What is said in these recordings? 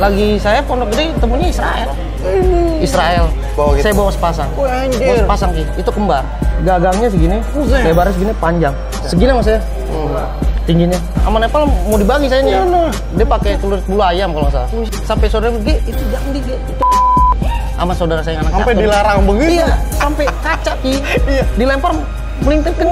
lagi saya Pondok Gede temunya Israel. Israel. Bawa gitu. Saya bawa sepasang. Wah, anjir. Bawa sepasang Ki. Itu kembar. Gagangnya segini, lebarnya segini, panjang. Segini mas ya. Tingginya. Sama Nepal mau dibagi saya nih. Dia pakai telur bulu ayam kalau nggak salah. Sampai saudara G itu jangan di G. Sama saudara saya anak Sampai dilarang begitu. Iya, sampai kaca Ki. Iya. Dilempar melintir ke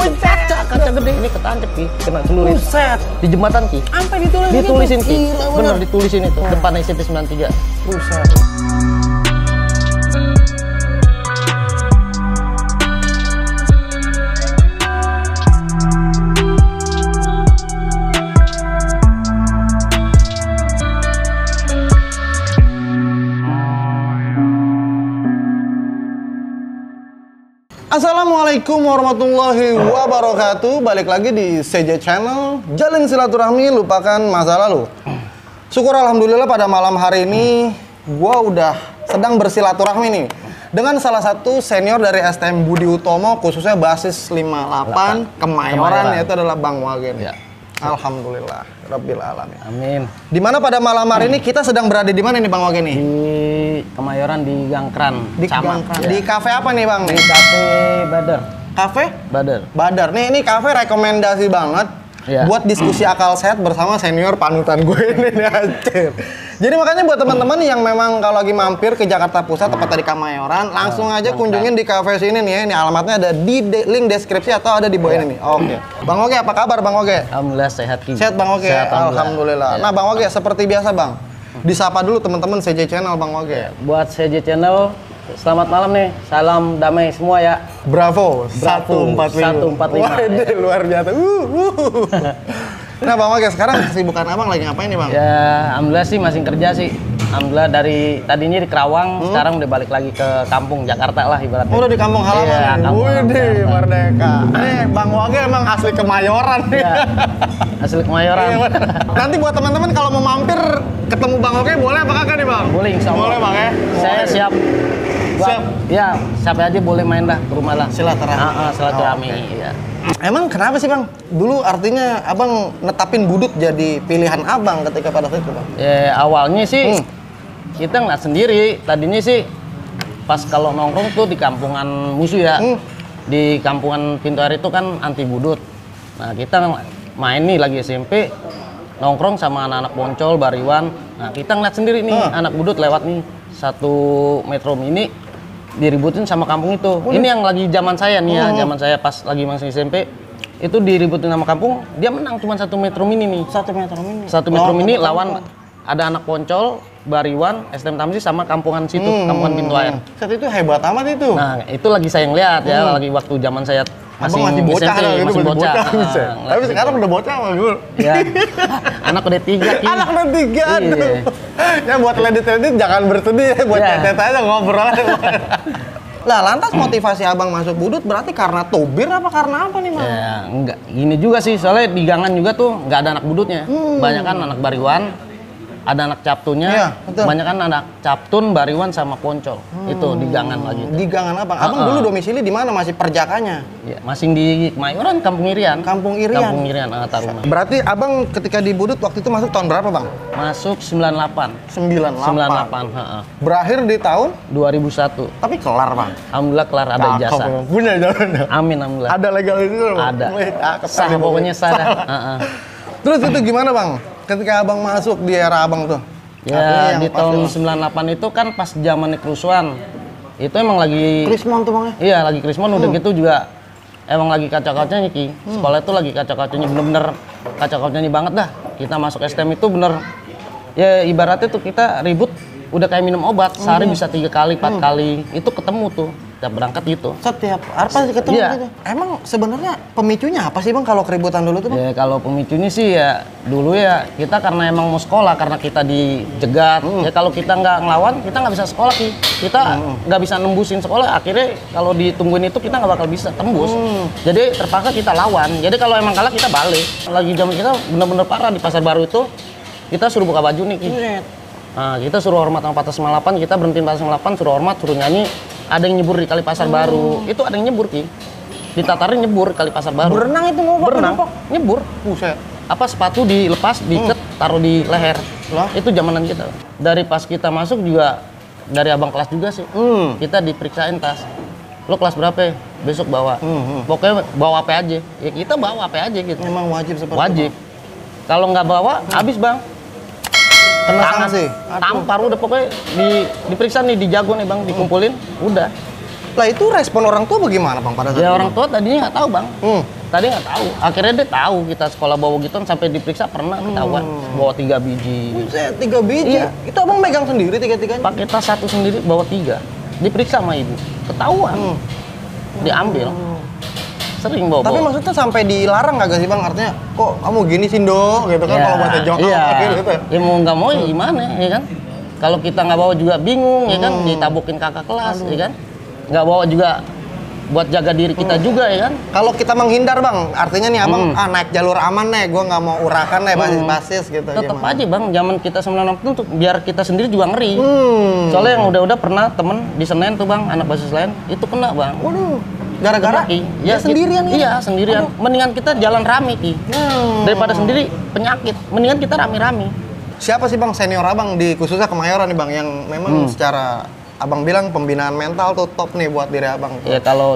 kaca gede ini ketancap Ki, kena celurit. Buset. Di jembatan Ki. Sampai Ditulisin gitu. Ki. Gila, Bener ditulisin itu depan SMP 93. Buset. Assalamualaikum warahmatullahi wabarakatuh. Balik lagi di CJ Channel. Jalin silaturahmi, lupakan masa lalu. Syukur alhamdulillah pada malam hari ini gua udah sedang bersilaturahmi nih dengan salah satu senior dari STM Budi Utomo, khususnya basis 58 Kemayoran, yaitu adalah Bang Wagen. Ya. Alhamdulillah Rabbil Alamin. Amin. Dimana pada malam hari ini kita sedang berada di mana nih Bang Wagen nih? Di Kemayoran di Gangkran. Di Camat. Gangkran. Ya. Di kafe apa nih Bang? Di Cafe Badar. Kafe? Badar. Badar. Nih ini kafe rekomendasi banget buat diskusi akal sehat bersama senior panutan gue ini nih anjir. Jadi makanya buat teman-teman yang memang kalau lagi mampir ke Jakarta Pusat tepat di Kemayoran, langsung aja kunjungin di kafe sini nih ya. Ini alamatnya ada di link deskripsi atau ada di bawah ini nih. Oke. Bang Oge, apa kabar Bang Oge? Alhamdulillah sehat Ki. Sehat Bang Oge. Sehat, Alhamdulillah. Ya. Nah Bang Oge, seperti biasa Bang, disapa dulu teman-teman CJ Channel Bang Oge. Buat CJ Channel, selamat malam nih. Salam damai semua ya. Bravo, Bravo, 145. 145. Wah, ini luar biasa. Nah, Bang Oge, sekarang kesibukan Abang lagi ngapain nih, Bang? Ya, alhamdulillah sih masih kerja sih. Alhamdulillah dari tadinya di Kerawang, sekarang udah balik lagi ke kampung Jakarta lah ibaratnya. Oh, udah di kampung halaman. Iya, kampung halaman Wih, Jakarta. merdeka. Nih, Bang Oge emang asli Kemayoran nih. Ya, asli Kemayoran. Iya, bener. Nanti buat teman-teman kalau mau mampir ketemu Bang Oge boleh apa kagak nih, Bang? Boleh, insya Allah. Boleh, Bang ya. Saya Boleh. siap. Siap. Ya, siapa aja boleh main dah ke rumah lah. Silaturahmi. Silaturahmi. Oh, oke. Iya. Emang kenapa sih, Bang? Dulu artinya Abang netapin budut jadi pilihan Abang ketika pada saat itu, Bang? Ya, awalnya sih kita nggak sendiri. Tadinya sih pas kalau nongkrong tuh di kampungan musuh ya. Di kampungan Pintu Air itu kan anti budut. Nah, kita main nih lagi SMP, nongkrong sama anak-anak Poncol, Bariwan. Nah, kita ngeliat sendiri nih anak budut lewat nih satu Metro Mini diributin sama kampung itu. Ini yang lagi zaman saya nih ya, zaman saya pas lagi masih SMP itu diributin sama kampung, dia menang cuma satu Metro Mini nih. Satu Metro Mini. Satu Metro Mini lawan ada anak Poncol, Bariwan, STM Tamsi sama kampungan situ, kampungan Pintu Air. Saat itu hebat amat itu. Nah, itu lagi saya ngeliat ya, lagi waktu zaman saya Abang masih bocah SMP, lah, gitu, masih bocah. buset. Nah, Tapi sekarang udah bocah Bang Gul. ya. Anak udah 3 Ki. Anak udah 3, aduh. Iya. Ya buat ledit-ledit jangan bersedih ya, buat Ya. tetet aja ngobrol aja. Lah, lantas motivasi Abang masuk budut berarti karena tubir apa karena apa nih, Bang? Ya, enggak. Gini juga sih, soalnya di gangan juga tuh nggak ada anak budutnya. Banyak kan anak Bariwan, ada anak Captunnya, Iya, betul. banyak kan anak Captun, Bariwan sama Poncol. Itu di gangan lagi. Di gangan Abang. Abang dulu domisili di mana? Masih perjakanya? Ya, masing di Kemayoran, Kampung Irian. Kampung Irian. Kampung Irian, Taruna. Berarti Abang ketika di budut waktu itu masuk tahun berapa, Bang? Masuk 98. 98. 98, heeh. Berakhir di tahun 2001. tapi kelar, Bang. Alhamdulillah kelar ada Cakep, ijazah. Bang. Punya jalan. Amin, alhamdulillah. Ada legal itu, Bang? Ada. Wih, cakep Sah kali, Bang. pokoknya sah dah. Heeh. Terus itu gimana, Bang? Ketika Abang masuk di era Abang tuh? Artinya Ya, yang di pas tahun itu. 98 itu kan pas zamannya kerusuhan. Itu emang lagi Krismon tuh, Bang ya? Iya, lagi Krismon udah gitu juga emang lagi kacau-kacaunya Ki. Sekolah itu lagi kacau-kacaunya bener-bener kacau-kacaunya banget dah. Kita masuk STM itu bener ya ibaratnya tuh kita ribut udah kayak minum obat. Sehari bisa 3 kali, 4 kali. Itu ketemu tuh tiap berangkat gitu. Setiap apa sih ketemu Iya. gitu? Emang sebenarnya pemicunya apa sih, Bang, kalau keributan dulu tuh, Bang? Ya kalau pemicunya sih ya dulu ya kita karena emang mau sekolah karena kita dijegat. Ya kalau kita nggak ngelawan kita nggak bisa sekolah Ki. Kita nggak bisa nembusin sekolah. Akhirnya kalau ditungguin itu kita nggak bakal bisa tembus. Jadi terpaksa kita lawan. Jadi kalau emang kalah kita balik. Lagi zaman kita bener-bener parah di Pasar Baru itu kita suruh buka baju nih Ki. Nah, kita suruh hormat sama Patas 98, kita berhentiin Patas 98, suruh hormat, suruh nyanyi. Ada yang nyebur di Kali Pasar Baru. Itu ada yang nyebur Ki. Ditatarin nyebur Kali Pasar Baru. Berenang itu ngobok? Berenang, nyebur. Buset. apa sepatu dilepas, diikat, taruh di leher. Lah? Itu zamanan kita. Dari pas kita masuk juga dari abang kelas juga sih. Kita diperiksain tas. Lo kelas berapa? Besok bawa. Pokoknya bawa apa aja. Ya kita bawa apa aja gitu. Memang wajib seperti Wajib. itu. Kalau nggak bawa, habis bang. Kena Tangan, sanksi. tampar udah pokoknya diperiksa nih, dijago nih bang, dikumpulin, udah. Lah itu respon orang tua bagaimana bang pada saat Ya itu? orang tua tadinya nggak tahu bang. Hmm. Tadi nggak tahu. Akhirnya dia tahu kita sekolah bawa gitu sampai diperiksa pernah ketahuan bawa 3 biji. Saya 3 biji. Iya. Itu abang megang sendiri 3-3-nya? Pakai tas satu sendiri bawa 3. Diperiksa sama ibu. Ketahuan. Diambil. Sering bawa. Tapi maksudnya sampai dilarang kagak sih bang? Artinya kok kamu gini sih Ndo? Gitu kan kalau bahasa Jawa iya. gitu. Ya mau nggak mau ya gimana ya kan? Kalau kita nggak bawa juga bingung ya kan, ditabukin kakak kelas ya kan? Nggak bawa juga buat jaga diri kita juga ya kan? Kalau kita menghindar bang, artinya nih abang naik jalur aman nih, gue nggak mau urakan nih basis-basis gitu. Tetap gimana? aja bang, zaman kita 96 itu biar kita sendiri juga ngeri. Soalnya yang udah pernah temen di Senen tuh bang, anak basis lain itu kena bang. Waduh, gara-gara Ya sendirian ya? Iya sendirian. Mendingan kita jalan rame ki. Daripada sendiri penyakit. Mendingan kita rame-rame. Siapa sih bang senior abang di khususnya Kemayoran nih bang yang memang secara abang bilang pembinaan mental tuh top nih buat diri abang? Ya kalau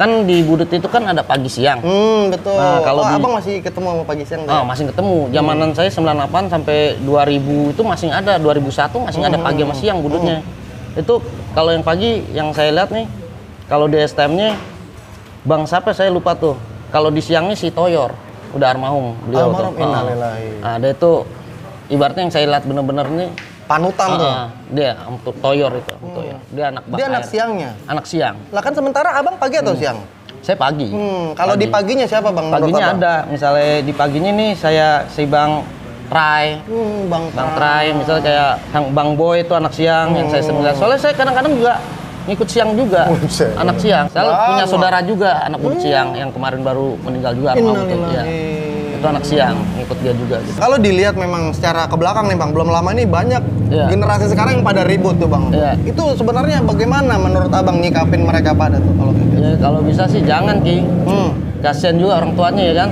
kan di Budut itu kan ada pagi siang. Betul. Nah, kalau abang masih ketemu sama pagi siang? Oh, masih ketemu. Zamanan saya 98 sampai 2000 itu masih ada. 2001 masih ada pagi sama siang Budutnya. Itu kalau yang pagi yang saya lihat nih, kalau di STM-nya Bang siapa saya lupa tuh. Kalau di siangnya si Toyor, udah almarhum beliau tuh. Innalillahi. Nah, dia itu ibaratnya yang saya lihat bener-bener nih Panutan tuh. dia untuk Toyor itu, Toyor. Dia anak Dia anak siangnya. Anak siang. Lah kan sementara abang pagi atau siang? Saya pagi. Kalau di paginya siapa bang? menurut Paginya abang? ada. Misalnya di paginya nih saya si Bang Trai. Bang Trai, misalnya kayak Bang Boy itu anak siang yang saya sering lihat. Soalnya saya kadang-kadang juga ngikut siang juga. Anak siang. Saya punya saudara juga anak Budut siang yang kemarin baru meninggal juga almarhum itu. Ya. Itu anak siang, ngikut dia juga gitu. Kalau dilihat memang secara ke belakang nih bang, belum lama ini banyak generasi sekarang yang pada ribut tuh bang. Itu sebenarnya bagaimana menurut abang nyikapin mereka pada tuh kalau kayak gitu? Ya kalau bisa sih jangan Ki. Kasian juga orang tuanya ya kan.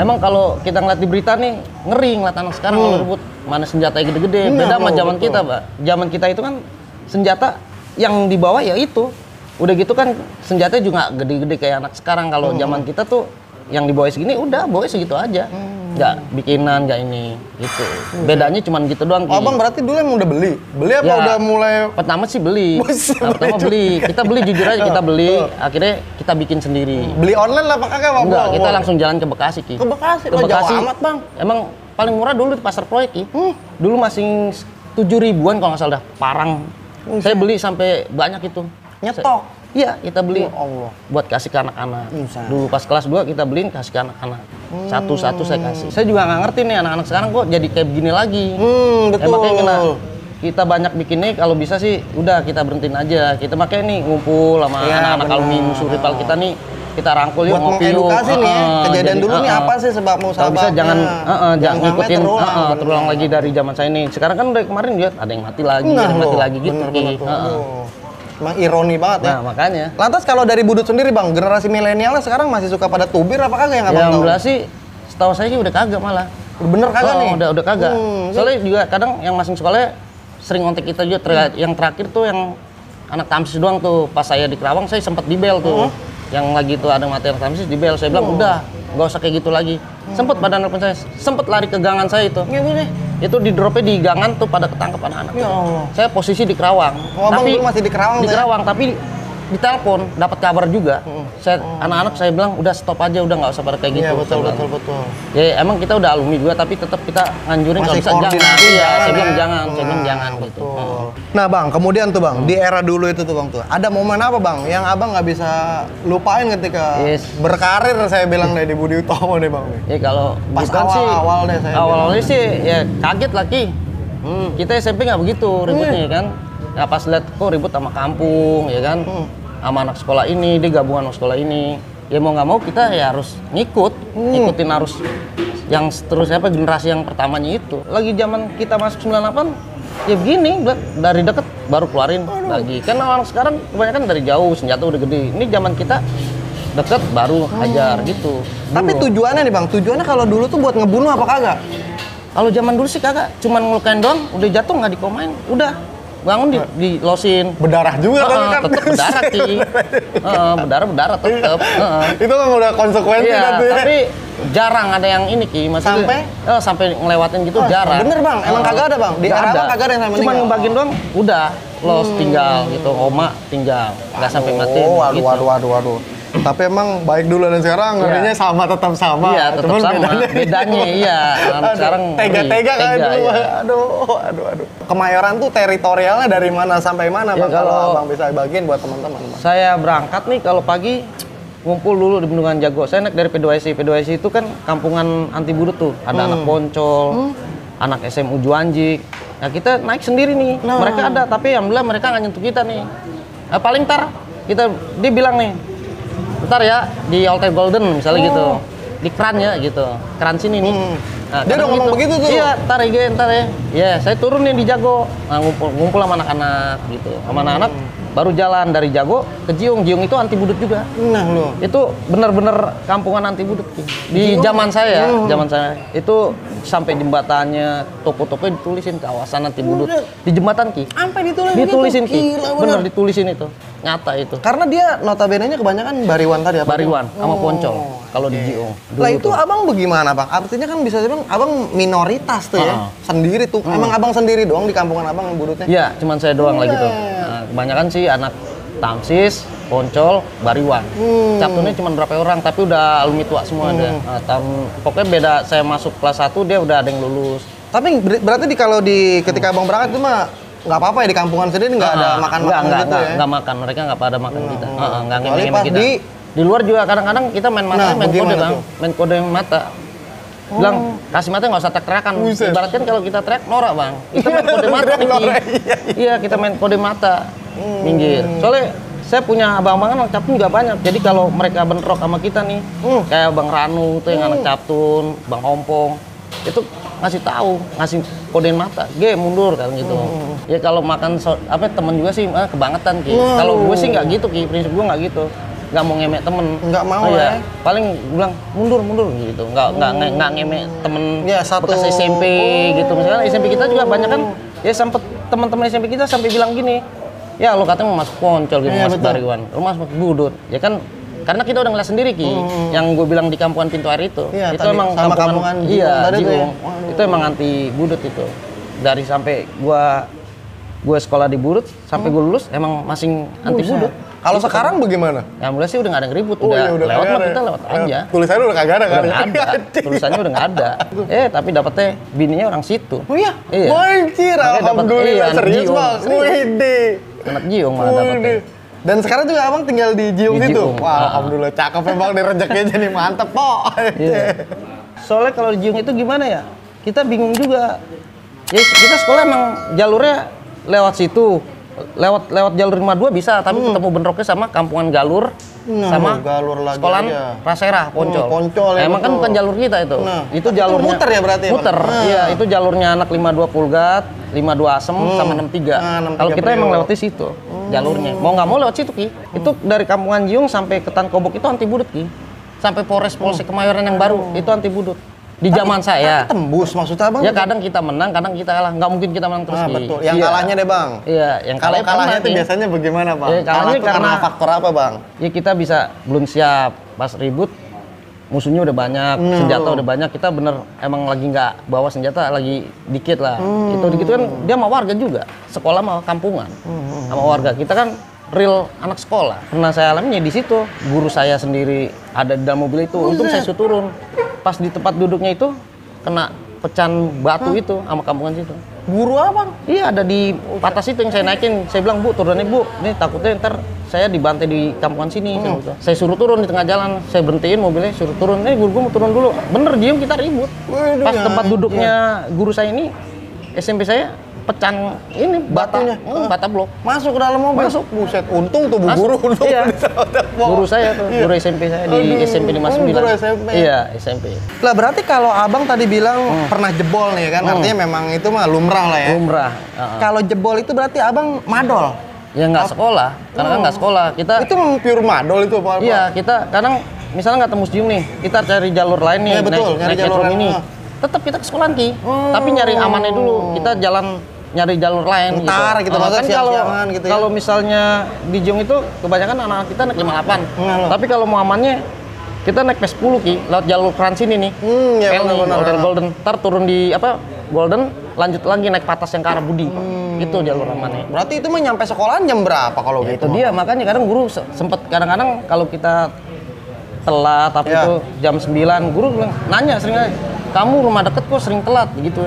Emang kalau kita ngeliat di berita nih ngeri ngeliat anak sekarang kalau ribut, mana senjatanya gede-gede. Beda sama zaman kita, Pak. Zaman kita itu kan senjata yang dibawa ya itu. Udah gitu kan senjatanya juga nggak gede-gede kayak anak sekarang. Kalau zaman kita tuh yang dibawa segini udah bawa segitu aja. Nggak bikinan, nggak ini gitu. Bedanya cuma gitu doang. Abang berarti dulu emang udah beli? Beli apa Ya, udah mulai? Pertama sih beli. Pertama beli. Kita beli jujur aja kita beli. Akhirnya kita bikin sendiri. Beli online lah apa kagak bang? Enggak, kita langsung jalan ke Bekasi Ki. Ke Bekasi? Ke Bekasi. Jauh amat bang. Emang paling murah dulu di pasar proyek Ki. Dulu masih 7.000-an kalau nggak salah dah parang. Saya beli sampai banyak itu. Nyetok? Iya, kita beli. Ya Allah. Buat kasih ke anak-anak. Insya. Dulu pas kelas 2 kita beliin kasih ke anak-anak. Satu-satu saya kasih. Saya juga nggak ngerti nih anak-anak sekarang kok jadi kayak begini lagi. Betul. Makanya kena kita banyak bikinnya kalau bisa sih udah kita berhentiin aja. Kita makanya nih ngumpul sama anak-anak alumni musuh rival kita nih. Kita rangkul yuk buat ngopi yuk. mengedukasi nih ya, kejadian dulu nih apa sih sebab Kalau musabah? bisa jangan ngikutin terulang, terulang lagi dari zaman saya ini. Sekarang kan udah kemarin lihat ada yang mati lagi, ada yang mati lagi gitu. Bener, emang ironi banget ya. Nah, makanya. Lantas kalau dari Budut sendiri bang, generasi milenialnya sekarang masih suka pada tubir apa kagak yang abang Yang tahu? belas sih setahu saya sih udah kagak malah. Bener kagak nih? Udah kagak. Soalnya juga kadang yang masing sekolahnya sering ngontek kita juga. Yang terakhir tuh yang anak Tamsis doang tuh. Pas saya di Kerawang saya sempat dibel tuh. Yang lagi tuh ada mati anak Tamsis dibel. Saya bilang udah nggak usah kayak gitu lagi. Sempet pada nelfon saya, sempet lari ke gangan saya itu. Itu di dropnya di gangan tuh pada ketangkep anak-anak. Ya Allah. Saya posisi di Kerawang. Oh, abang dulu masih di Kerawang Di tuh ya? Kerawang, tapi ditelepon, dapat kabar juga. Saya anak-anak saya bilang udah stop aja, udah nggak usah pada kayak gitu. Iya Saya bilang. betul. Ya emang kita udah alumni juga, tapi tetap kita nganjurin kalau Masih bisa jangan. koordinasi Iya, jangan saya bilang ya? jangan, saya bilang jangan gitu. Nah bang, kemudian tuh bang, di era dulu itu tuh bang tuh, ada momen apa bang yang abang nggak bisa lupain ketika berkarir saya bilang deh di Budi Utomo nih bang? Ya kalau Pas bukan sih, awal-awal deh saya awalnya sih ya kaget lagi. Kita SMP nggak begitu ributnya kan. Ya pas lihat kok ribut sama kampung ya kan. Sama anak sekolah ini, dia gabungan sama sekolah ini. Ya mau nggak mau kita ya harus ngikutin arus yang seterusnya apa generasi yang pertamanya itu. Lagi zaman kita masuk 98 ya begini dari deket baru keluarin lagi. Kan anak sekarang kebanyakan dari jauh senjata udah gede. Ini zaman kita deket baru hajar gitu. Tapi Dulu. tujuannya nih Bang, tujuannya kalau dulu tuh buat ngebunuh apa kagak? Kalau zaman dulu sih kagak, cuman ngelukain doang, udah jatuh nggak dikomain, udah bangun di losin. Berdarah juga tapi kan. Tetep berdarah Ki. Berdarah tetep. Itu kan udah konsekuensi Iya, nanti. tapi jarang ada yang ini Ki, maksudnya sampai ngelewatin gitu jarang. Bener Bang, emang kagak ada Bang. Di Nggak era ada. Abang kagak ada yang sampai Cuman meninggal. ngebagiin doang, udah los tinggal gitu, oma tinggal, nggak sampai mati. Waduh, gitu. waduh. Tapi emang baik dulu dan sekarang ngerinya sama, tetap sama. Iya, tetap Cuman sama. Bedanya iya. Sekarang tega-tega kan tega, dulu. iya. Aduh. Kemayoran tuh teritorialnya dari mana sampai mana Ya, Bang? Kalau kalau Abang bisa bagiin buat teman-teman Bang. Saya berangkat nih kalau pagi ngumpul dulu di Bendungan Jago. Saya naik dari P2SI. P2SI itu kan kampungan anti budut tuh. Ada anak Poncol, anak SMU Juanjik. Nah kita naik sendiri nih. Mereka ada, tapi alhamdulillah mereka nggak nyentuh kita nih. Nah, paling ntar dia bilang nih, ntar ya di Alter Golden misalnya gitu, di keran ya gitu, keran sini nih. Nah, Dia udah ngomong begitu tuh? Iya, ntar ya. Ya, saya turun nih di Jago, nah, ngumpul sama anak-anak gitu, sama anak-anak. Baru jalan dari Jago ke Jiung. Jiung itu anti budut juga. Nah lo. Itu bener-bener kampungan anti budut Ki. Di zaman saya, itu sampai jembatannya, toko-toko ditulisin kawasan anti budut. Di jembatan Ki. Sampai Ditulisin Ki. Gila, Bener ditulisin itu. Nyata itu. Karena dia notabene-nya kebanyakan bariwan tadi apa? Bariwan sama Poncol kalau di Jiung. Lah Dulu itu tuh. Abang bagaimana Bang? Artinya kan bisa dibilang Abang minoritas tuh ya, sendiri tuh. Emang Abang sendiri doang di kampungan Abang yang budutnya? Iya, cuman saya doang lagi tuh. Nah, kebanyakan sih anak Tamsis, Poncol, Bariwan. Captunnya cuma berapa orang, tapi udah alumni tua semua ada. Nah, pokoknya beda, saya masuk kelas 1 dia udah ada yang lulus. Tapi berarti kalau ketika Abang berangkat itu mah nggak apa-apa ya, di kampungan sendiri nggak ada makan-makan gitu ya? Nggak makan, mereka nggak pada makan kita. Nggak Kecuali ngemeng pas kita. Di luar juga kadang-kadang kita main mata, main kode bagaimana Bang. tuh? Main kode mata. Bilang, kasih mata nggak usah teriak-teriakan. Buset. Ibaratkan kalau kita teriak, norak Bang. Kita main kode mata nih. Ki. Iya, kita main kode mata. Minggir. Soalnya saya punya abang-abangan anak captun juga banyak. Jadi kalau mereka bentrok sama kita nih, kayak Bang Ranu tuh yang anak captun, Bang Ompong, itu ngasih tahu, ngasih kodein mata, mundur kan gitu. Ya kalau makan temen juga sih kebangetan Ki. Kalau gue sih nggak gitu Ki, prinsip gue nggak gitu. Nggak mau ngemek temen. Nggak mau ya. ya? Paling bilang mundur gitu. Nggak ngemek temen Ya, satu. bekas SMP gitu. Misalnya SMP kita juga banyak kan, ya sempet teman-teman SMP kita sampai bilang gini, ya lo katanya mau masuk Poncol gitu, Iya, masuk betul. Bariwan, lo masuk budut. Ya kan karena kita udah ngeliat sendiri Ki, yang gue bilang di kampungan Pintu Air itu, Iya, itu tadi emang sama kampungan Jiung iya, tadi tuh ya? Jiung. Itu emang anti budut itu. Dari sampai gue sekolah di budut sampai gue lulus emang masing anti budut. Kalau Itu sekarang bagaimana? ya mulai sih udah nggak ada yang ribut, iya, udah lewat kagak mah ada kita ya? lewat aja. Tulisannya udah kagak ada kan? Udah nggak ada, tulisannya udah nggak ada. Tapi dapetnya bininya orang situ. Oh iya? Iya. Anjir, Makanya dapet- alhamdulillah. iya, anak Serius Jiung. Bang? Serius. Wede. Anak Jiung malah dapetnya. Dan sekarang juga Abang tinggal di Jiung Di situ? Jiung. Wah, alhamdulillah. Cakep emang nih, rezekinya jadi mantep, Po. Iya. Soalnya kalau di Jiung itu gimana ya? Kita bingung juga. Ya kita sekolah emang jalurnya lewat situ. Lewat jalur 52 bisa, tapi ketemu bentroknya sama kampungan Galur sama Galur lagi sekolahan aja. Praserah, Poncol. Poncol, ya, Emang kan betul. bukan jalur kita itu. Nah, itu tapi itu jalurnya muter ya berarti ya, Bang? Muter. Iya, itu jalurnya anak 52 Pulgat, 52 Asem sama 63. Nah, 63 Kalau kita emang Priok. lewat di situ jalurnya. Mau nggak mau lewat situ Ki. Itu dari kampungan Jiung sampai ke Tan Kobok itu anti budut Ki. Sampai Polsek Kemayoran yang baru itu anti budut. Di zaman saya. Tembus maksudnya Abang? Ya kadang kita menang, kadang kita kalah. Nggak mungkin kita menang terus Ah, Ki. betul. Yang Iya. kalahnya deh Bang. Iya, yang Kalau kalahnya itu Ki. biasanya bagaimana Bang? Ya, kalahnya Kalah tuh karena karena- faktor apa Bang? Ya kita bisa belum siap pas ribut, musuhnya udah banyak, senjata udah banyak, kita bener emang lagi nggak bawa senjata, lagi dikit lah. Itu dikit kan dia sama warga juga, sekolah sama kampungan, sama warga. Kita kan real anak sekolah. Pernah saya alaminya di situ, guru saya sendiri ada di dalam mobil itu. Untung saya suruh turun. Pas di tempat duduknya itu kena pecahan batu itu sama kampungan situ. Guru apa? Iya ada di atas itu yang saya naikin. Saya bilang Bu turunin Bu, ini takutnya ntar saya dibantai di kampungan sini. Saya suruh turun di tengah jalan, saya berhentiin mobilnya, suruh turun. Guru gue mau turun dulu. Bener diem kita ribut. Waduh, Pas ya, tempat duduknya guru saya ini, SMP saya pecahan ini Batunya? bata blok. Masuk ke dalam mobil? Masuk. Buset, untung tuh Bu Masuk. Guru. Untung Iya. bisa udah bawa. Guru saya tuh, guru SMP saya di Aduh. SMP 59. Guru SMP. Iya SMP. Lah berarti kalau Abang tadi bilang pernah jebol nih kan, artinya memang itu mah lumrah lah ya. Lumrah. Kalau jebol itu berarti Abang madol? Ya nggak sekolah, karena kan nggak sekolah. Kita Itu memang pure madol itu apa? iya, kita kadang misalnya nggak temu museum nih, kita cari jalur lain nih, Iya, betul, nyari naik jalur metro lain. mini. Tetap kita ke sekolahan Ki. Tapi nyari amannya dulu. Kita jalan nyari jalur lain Ntar gitu, masa kan kalau siang-siangan gitu ya. kalau misalnya di Jong itu kebanyakan anak-anak kita naik 58. Loh. Tapi kalau mau amannya kita naik P10 Ki, lewat jalur Trans ini nih. Ya Pel nih, benar-benar. Hotel Golden. Ntar turun di apa? Golden, lanjut lagi naik patas yang ke arah Budi. Itu jalur amannya. Berarti itu mah nyampe sekolahan jam berapa kalau Ya, gitu? itu dia, makanya kadang guru sempet kadang-kadang kalau kita telat tapi Ya. itu jam 9 guru bilang nanya sering aja, kamu rumah deket kok sering telat gitu.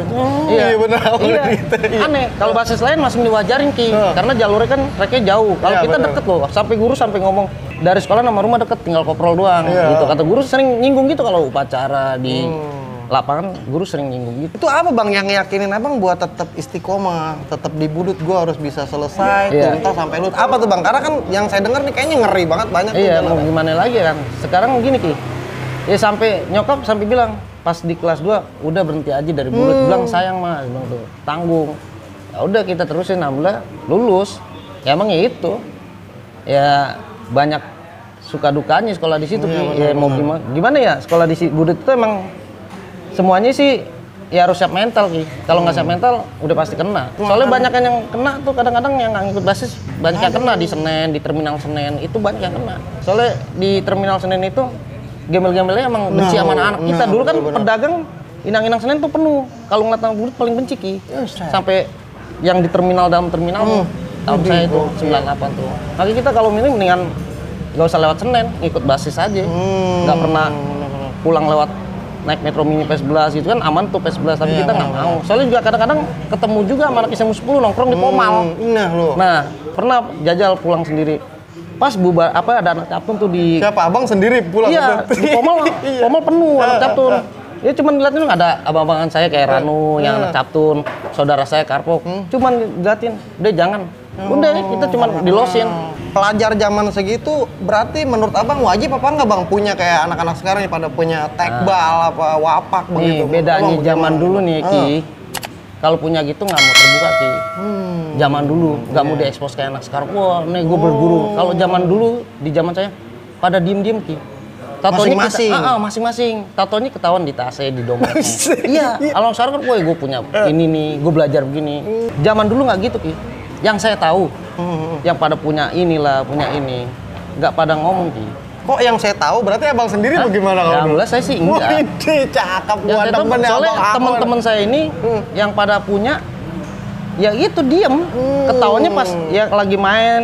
iya benar, Iya. gitu, iya. Aneh, kalau basis lain masih diwajarin Ki, karena jalurnya kan treknya jauh. Kalau Iya, kita benar. deket loh, sampai guru sampai ngomong dari sekolah sama rumah deket tinggal koprol doang Iya. gitu. Kata guru sering nyinggung gitu kalau upacara di lapangan guru sering nyinggung gitu. Itu apa bang yang yakinin abang buat tetap istiqomah, tetap di Budut gua harus bisa selesai, Iya. tuntas sampai lulus. Apa tuh bang? Karena kan yang saya dengar nih kayaknya ngeri banget banyak tuh Iya, jalan. mau gimana lagi kan. Sekarang gini Ki, ya sampai nyokap sampai bilang pas di kelas 2 udah berhenti aja dari Bulut. Bilang sayang mas, bilang tuh tanggung. Ya udah kita terusin, alhamdulillah lulus. Ya emang ya itu, ya banyak suka dukanya sekolah di situ Ki. Ya mau gimana ya, sekolah di Bulut itu emang semuanya sih ya harus siap mental Ki. Kalau nggak siap mental udah pasti kena. Soalnya banyak yang kena tuh kadang-kadang yang nggak ngikut basis banyak yang kena di Senen, di Terminal Senen itu banyak yang kena. Soalnya di Terminal Senen itu gembel-gembelnya emang benci sama anak-anak kita. Dulu kan pedagang inang-inang Senen tuh penuh. Kalau ngeliat anak Bulut paling benci Ki. Sampai yang di terminal dalam terminal tahun saya itu 98 tuh. Makanya kita kalau milih mendingan nggak usah lewat Senen, ngikut basis aja. Nggak pernah pulang lewat naik metro mini P11 gitu kan aman tuh P11 tapi kita nggak mau. Soalnya juga kadang-kadang ketemu juga sama anak SMA 10 nongkrong di Pomal. Nah lo. Nah, pernah jajal pulang sendiri. Pas bubar apa ada anak captun tuh di Siapa abang sendiri pulang? iya, gitu? di Pomal penuh anak captun. Ya cuman diliatin ada abang-abangan saya kayak Ranu yang anak captun, saudara saya Karpok. Cuman diliatin, udah jangan. Udah kita cuman dilosin. Pelajar zaman segitu berarti menurut abang wajib apa nggak bang punya kayak anak-anak sekarang yang pada punya tekbal apa wapak begitu? Nih bedanya Abang zaman bagaimana? dulu nih Ki. Kalau punya gitu nggak mau terbuka Ki. Zaman dulu nggak mau diekspos kayak anak sekarang. Wah, nih gue berguru. Kalau zaman dulu di zaman saya pada diem-diem Ki. Masing-masing? Masing-masing. Tatonya ketahuan di tasnya, di dompetnya. Iya. Kalau sekarang kan, woi gue punya ini nih, gue belajar begini. Zaman dulu nggak gitu Ki. Yang saya tahu, yang pada punya inilah, punya ini, nggak pada ngomong Ki. Kok yang saya tahu berarti abang sendiri bagaimana Ya, kalau dulu? alhamdulillah saya sih enggak. Wih, cakep Yang gua saya tahu, demen ya soalnya abang aku. teman-teman saya ini yang pada punya, ya itu diem. Ketahuannya pas ya lagi main,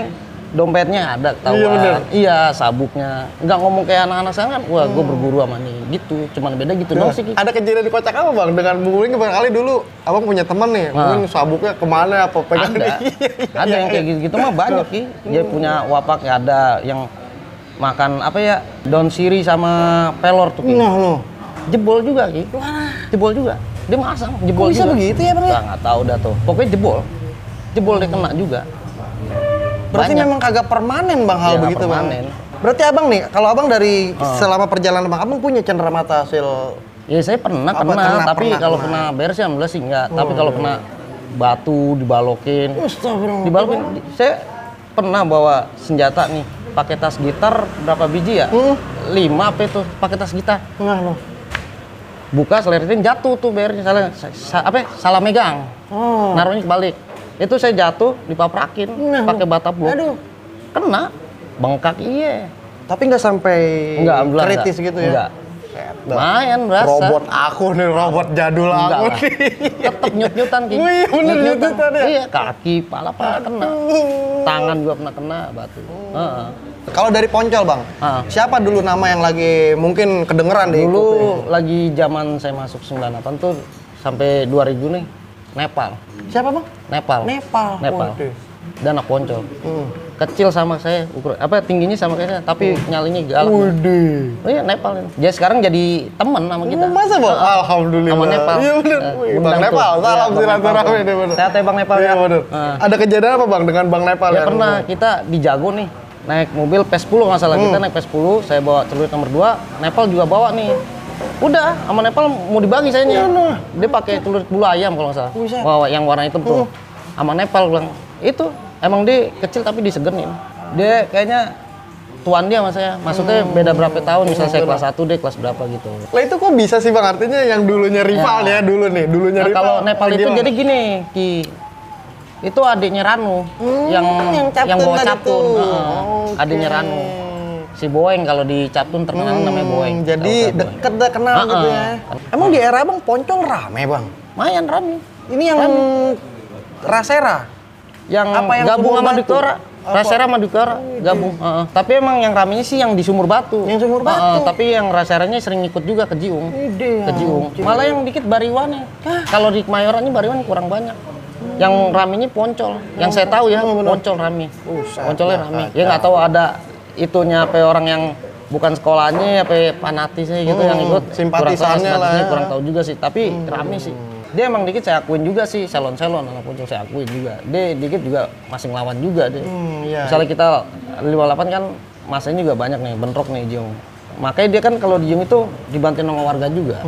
dompetnya ada ketahuan. Iya, bener. Iya, sabuknya. Nggak ngomong kayak anak-anak saya kan, wah gue berguru sama nih, gitu. Cuman beda gitu dong sih Ki. Ada kejadian kocak apa bang dengan Bu Wuling barangkali dulu abang punya teman nih, mungkin sabuknya kemana apa pegang Ada, ada yang kayak gitu-gitu mah banyak Ki. Dia punya wapak ya ada yang makan apa ya daun siri sama pelor tuh Ki. Nah lo, Jebol juga Ki. Jebol juga. Dia masang jebol Kok bisa juga. begitu ya, Bang, ya? Nggak tahu dah tuh. Pokoknya jebol. Jebol dia kena juga. berarti Banyak. memang kagak permanen bang hal Iya, nggak begitu permanen. bang. Berarti abang nih, kalau abang dari selama perjalanan abang punya cenderamata hasil Ya saya pernah Apa, kena, kena, tapi pernah, kalau kena. kena beres ya alhamdulillah sih enggak. Tapi kalau kena batu dibalokin. Dibalokin. Saya pernah bawa senjata nih, pakai tas gitar berapa biji ya? 5 apa itu pakai tas gitar. Nah lo. Buka seleritin jatuh tuh BR-nya salah megang. Naruhnya kebalik. Itu saya jatuh dipaprakin pakai batapuk. Aduh. Kena bengkak iya. Tapi nggak sampai Enggak, alhamdulillah kritis enggak. gitu ya? Enggak. Lumayan berasa. Robot aku nih, robot jadul Enggak aku lah. nih. Tetep nyut-nyutan Ki. Oh iya, bener nyut-nyutan ya? Iya, kaki, pala pernah kena. Tangan juga pernah kena batu. Heeh. Kalau dari Poncol bang, siapa dulu nama yang lagi mungkin kedengeran di Dulu kuping? lagi zaman saya masuk 98 tuh sampai 2000 nih, Nepal. Siapa bang? Nepal. Nepal. Nepal. Waduh. Dan anak Poncol. Kecil sama saya, tingginya sama kayak saya, tapi nyalinya galak. Waduh. Oh iya, Nepal ini. Dia sekarang jadi teman sama kita. Masa bang? Alhamdulillah. Sama Nepal. Iya bener. Wih, Bang Nepal, salam silaturahmi deh bener. Sehat ya Bang Nepal Iya ya. bener. Ada kejadian apa bang dengan Bang Nepal? Ya yang- pernah kita di Jago nih, naik mobil P10 nggak salah. Kita naik P10, saya bawa celurit nomor 2, Nepal juga bawa nih. Udah, sama Nepal mau dibagi sayanya. Dia pakai celurit bulu ayam kalau nggak salah. Bawa yang warna hitam tuh. Sama Nepal bilang, itu Emang dia kecil tapi disegenin. Dia kayaknya tuan dia sama saya. Maksudnya beda berapa tahun, misalnya saya kelas 1, dia kelas berapa gitu. Lah itu kok bisa sih Bang? Artinya yang dulunya rival ya, dulunya Nah, rival. kalau Nepal itu gimana? jadi gini, Ki. Itu adiknya Ranu yang bawa tadi Captun. tuh. Heeh. Adiknya Ranu. Si Boeng kalau di Captun terkenal namanya Boeng. Jadi Tahu kan, deket dah kenal Boeng? gitu ya. Emang di era Bang Poncol rame Bang? Lumayan rame. Ini yang Rasera? Yang Apa yang gabung Sumur sama Batu? Dikora. Rasera sama Dikora gabung. Tapi emang yang ramenya sih yang di Sumur Batu. Yang Sumur Batu. Tapi yang Raseranya sering ikut juga ke Jiung. Ide. Ke Jiung. Malah yang dikit Bariwannya. Kalau di Kemayorannya Bariwan kurang banyak. Yang ramenya Poncol. Yang saya tahu ya, Poncol rame. Poncolnya rame. Ya nggak tahu ada itunya apa orang yang bukan sekolahnya apa fanatisnya gitu yang ikut. Simpatisannya lah ya. Kurang tahu juga sih, tapi rame sih. Dia emang dikit saya akuin juga sih, selon-selon anak Poncol saya akuin juga. Dia dikit juga masih ngelawan juga dia. Iya. Misalnya kita 58 kan masanya juga banyak nih, bentrok nih Jiung. Makanya dia kan kalau di Jiung itu dibantuin sama warga juga. Tadi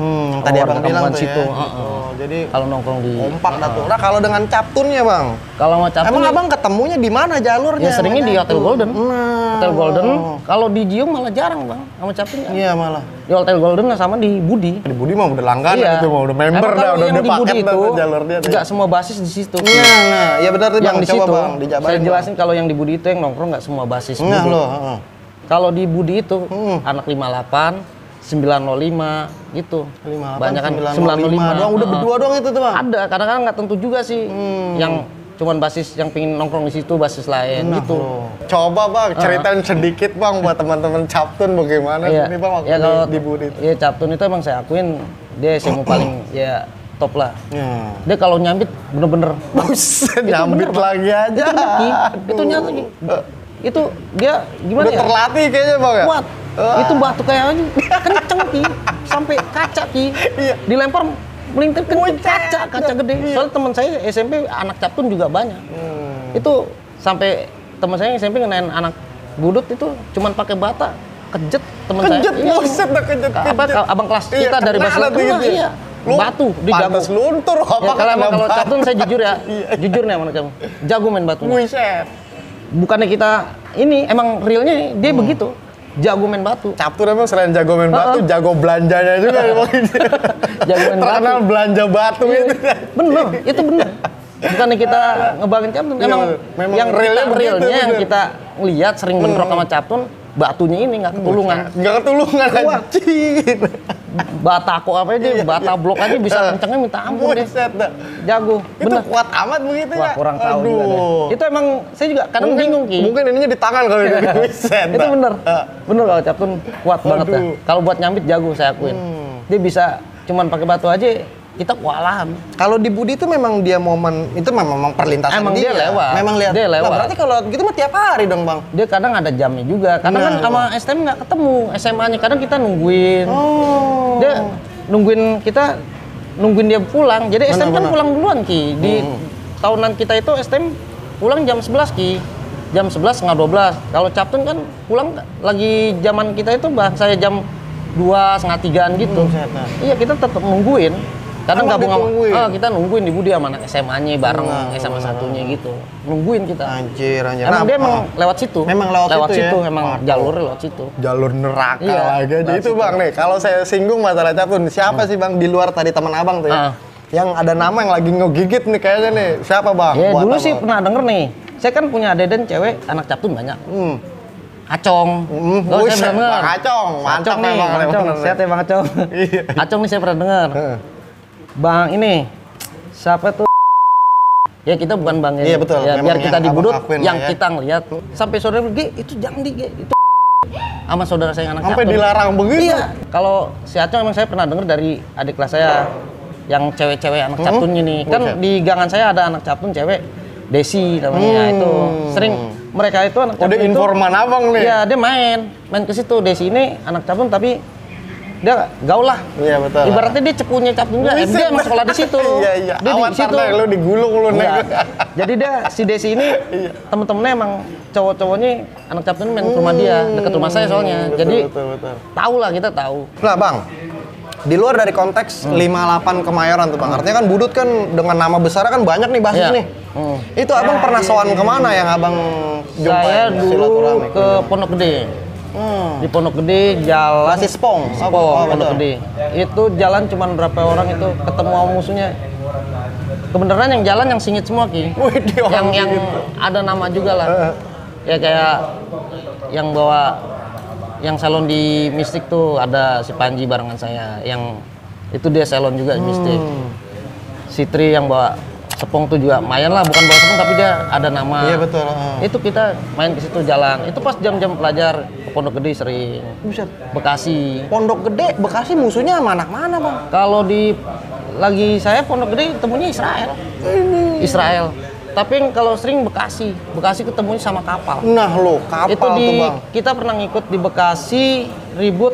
Warga Abang bilang kampungan tuh situ. ya. Jadi Kalau nongkrong di kompak dah tuh. Nah kalau dengan Captunnya Bang, kalau mau Captun emang ya- Abang ketemunya di mana jalurnya? ya seringnya sama di Hotel Captun? Golden. Nah. Hotel Golden. Kalau di Jiung malah jarang Bang sama Captun. Ya. Iya malah. Di Hotel Golden sama di Budi. Di Budi mah udah langganan itu mah udah member Emang dah, kalau udah yang di paket Budi dah itu tuh jalur dia. nggak semua basis di situ. Nah, ya benar tuh Yang Bang. di Coba situ Bang, dijabarin. saya jelasin kalau yang di Budi itu yang nongkrong nggak semua basis Nah Budi. loh, Kalau di Budi itu anak 58, 905 gitu. 58, Banyak kan 905 doang, udah berdua doang itu tuh Bang. Ada, kadang-kadang nggak tentu juga sih. Yang cuman basis yang pingin nongkrong di situ, basis lain Nah, gitu. loh. Coba Bang, ceritain sedikit Bang buat teman-teman Captun bagaimana Iya. sih Bang waktu Ya, kalau di Budi itu. Iya, Captun itu emang saya akuin dia SMU paling ya top lah. Ya. Dia kalau nyambit bener-bener Buset, Itu nyambit bener, Bang. lagi aja. Itu bener, Ki. Itu nyata Ki. Itu dia gimana Udah ya? terlatih kayaknya Bang ya? Kuat. Itu batu kayak aja kenceng Ki. Sampai kaca Ki. Iya. Dilempar melintir kenceng kaca gede. Soalnya teman saya SMP anak Captun juga banyak. Itu sampai teman saya yang SMP ngenain anak budut itu cuman pakai bata kejet teman saya. Kejet, Iya. buset dah kejet. Abang kelas Iya, kita dari kena Basel nanti gitu ya. iya. Batu di jago. Pantes luntur apa Ya, kalau kena kalau batu. Captun saya jujur ya, jujur nih sama kamu. Jago main batu. Buset. Bukannya kita ini emang realnya dia begitu. Jago main batu. Captur emang selain jago main batu, jago belanjanya juga emang ini. Jago main Terkenal batu. belanja batu itu. Bener, itu bener. Bukannya kita ngebangin Captun, Iya, emang memang yang realnya begitu, realnya yang bener. kita lihat sering bentrok sama Captun, batunya ini nggak ketulungan. Nggak ketulungan anjing. Batako apa aja, bata blok aja bisa kencengnya minta ampun deh. Buset dah. Jago, Itu bener. kuat amat begitu Wah, ya? kurang tahu juga deh. Itu emang saya juga kadang bingung Ki. Mungkin ininya di tangan kali ini. Buset Itu dah. bener, bener kalau Captun kuat banget ya. Aduh. Kalau buat nyambit jago saya akuin. Dia bisa cuman pakai batu aja kita kewalahan. Kalau di Budi itu memang dia momen, itu memang perlintasan Emang dia lewat. Memang lihat. Dia lewat. Lah, berarti kalau gitu mah tiap hari dong Bang? Dia kadang ada jamnya juga. Kadang Nah, kan sama STM nggak ketemu, SMA-nya kadang kita nungguin. Oh. Dia nungguin dia pulang. Jadi STM kan pulang duluan Ki. Di tahunan kita itu STM pulang jam 11 Ki. Jam 11 setengah 12. Kalau Captun kan pulang lagi zaman kita itu saya jam 2 setengah 3-an gitu. Iya, kita tetap nungguin. Kadang Emang gabung sama ditungguin? kita nungguin di Budi sama anak SMA-nya bareng SMA satunya gitu. Nungguin kita. Anjir. Emang dia emang lewat situ. Memang lewat situ ya? emang jalurnya lewat situ. Jalur neraka Iya, lagi aja. lewat Itu situ. Bang nih, kalau saya singgung masalah Captun, siapa sih Bang di luar tadi teman Abang tuh ya? Ah. Yang ada nama yang lagi ngegigit nih kayaknya nih. Siapa Bang? Ya Buat dulu apa, sih Bang? pernah denger nih. Saya kan punya adeden cewek anak Captun banyak. Acong. Loh, Buset, saya pernah denger. Bang Acong, mantap Acong nih, memang, Bang Acong. bener. Sehat ya Bang Acong. Iya. Acong nih saya pernah denger. Heeh. Bang ini siapa tuh? Ya kita bukan bang Iya, betul. Ya, Memang biar kita yang di abang Budut akuin yang lah ya. kita ngeliat sampai saudara bilang, "Ge, itu jangan di Ge, itu sama saudara saya yang anak Sampai Captun." dilarang begitu? Iya. Kalau si Acong emang saya pernah denger dari adik kelas saya yang cewek-cewek anak Captun ini. Kan Buset. di gangan saya ada anak Captun cewek Desi namanya itu. Sering mereka itu anak Oh, dia Captun itu. informan Abang nih. Iya, dia main ke situ. Desi ini anak Captun tapi dia gaul lah. Iya, betul. Ibaratnya dia cepunya Captun juga. Buset. Dia emang sekolah di situ. Iya, iya. Dia Awan di situ. tar lu digulung lu nih. Iya. Jadi dia si Desi ini temen-temennya emang cowok-cowoknya anak Captun main ke rumah dia, dekat rumah saya soalnya. Jadi betul. tahu lah, kita tahu. Nah Bang, di luar dari konteks 58 Kemayoran tuh Bang, artinya kan Budut kan dengan nama besar kan banyak nih basis Iya. nih. Itu abang pernah sowan kemana yang abang jumpai? Saya dulu silaturahmi? ke Pondok Gede. Di Pondok Gede jalan Masih Spong? Pondok Gede. Itu jalan cuman berapa orang itu ketemu sama musuhnya. Kebenaran yang jalan yang singit semua Ki. Yang ada nama juga lah. Ya kayak yang bawa yang salon di Mistik tuh ada si Panji barengan saya. Yang itu dia salon juga di Mistik. Si Tri yang bawa Sepong tuh juga lumayan lah, bukan bawa Sepong tapi dia ada nama. Iya betul. Itu kita main ke situ jalan. Itu pas jam-jam pelajar ke Pondok Gede sering. Buset. Bekasi. Pondok Gede, Bekasi musuhnya sama anak mana bang? Kalau di lagi saya Pondok Gede ketemunya Israel. Israel. Tapi kalau sering Bekasi. Bekasi ketemunya sama kapal. Nah lo, kapal Itu tuh bang. kita pernah ngikut di Bekasi ribut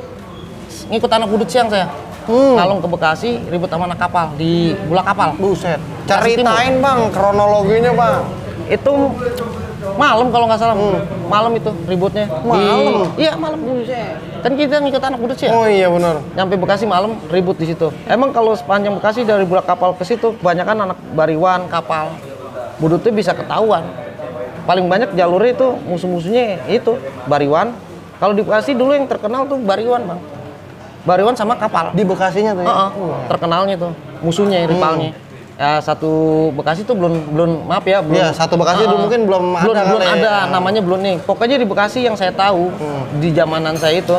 ngikut anak budut siang saya. Ngalung ke Bekasi ribut sama anak kapal di bulak kapal. Buset. Ceritain bang kronologinya bang. Itu malam kalau nggak salah. Malam itu ributnya. Malam? Iya malam. Kan kita ngikut anak budut siang. Oh iya benar. Nyampe Bekasi malam ribut di situ. Emang kalau sepanjang Bekasi dari bulak kapal ke situ kebanyakan anak bariwan kapal. Budutnya bisa ketahuan. Paling banyak jalurnya itu musuh-musuhnya itu bariwan. Kalau di Bekasi dulu yang terkenal tuh bariwan bang. Bariwan sama kapal. Di Bekasinya tuh ya? Terkenalnya tuh musuhnya rivalnya. Ya satu Bekasi tuh belum maaf ya belum. Iya satu Bekasi dulu mungkin belum ada namanya belum nih. Pokoknya di Bekasi yang saya tahu di zamanan saya itu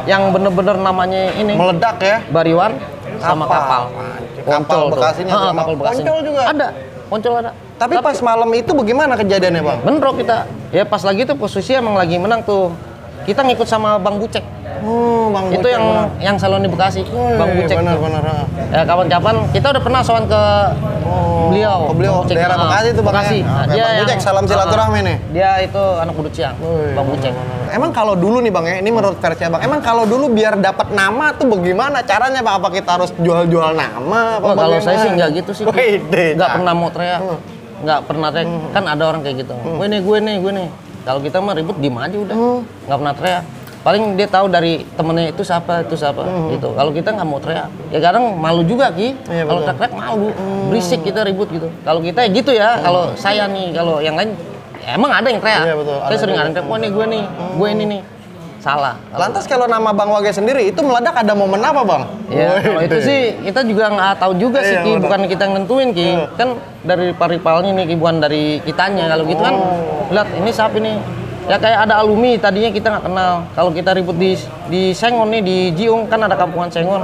yang bener-bener namanya ini meledak ya? bariwan sama kapal. Kapal Bekasinya. Kapal Bekasinya. Poncol juga? Ada. Poncol ada. Tapi pas malam itu bagaimana kejadiannya bang? Bentrok kita. Ya pas lagi tuh posisi emang lagi menang tuh. Kita ngikut sama Bang Bucek. Bang itu Bucek, yang salon di Bekasi. Bang Bucek. Benar. Ya kapan-kapan kita udah pernah sowan ke beliau. Ke beliau Bucek. daerah Bekasi tuh bang. Bekasi. Nah, Dia Bang Bucek salam silaturahmi nih. Dia itu anak budut siang. Bang Bucek. Emang kalau dulu nih bang ya, ini menurut versi abang. Emang kalau dulu biar dapat nama tuh bagaimana caranya bang? Apa kita harus jual-jual nama? Oh, kalau saya sih nggak gitu sih. Nggak pernah mau teriak. Nggak pernah teriak. Kan ada orang kayak gitu. Gue nih. Kalau kita mah ribut diem aja udah. Nggak pernah teriak. Paling dia tahu dari temennya itu siapa gitu. Kalau kita nggak mau teriak, ya kadang malu juga Ki. Iya, kalau teriak malu, berisik kita ribut gitu. Kalau kita ya gitu ya. Kalau saya nih, kalau yang lain ya emang ada yang teriak. Iya, betul. Saya sering ada yang teriak, wah nih gue nih, gue ini nih. Salah. Lantas kalau nama Bang Wage sendiri itu meledak ada momen apa bang? Ya kalau itu sih kita juga nggak tahu juga sih Ki. Bukan kita yang nentuin Ki. Kan dari rivalnya nih Ki, bukan dari kitanya. Kalau gitu kan, lihat ini siapa nih? Ya kayak ada alumni tadinya kita nggak kenal. Kalau kita ribut di Sengon nih di Jiung kan ada kampungan Sengon.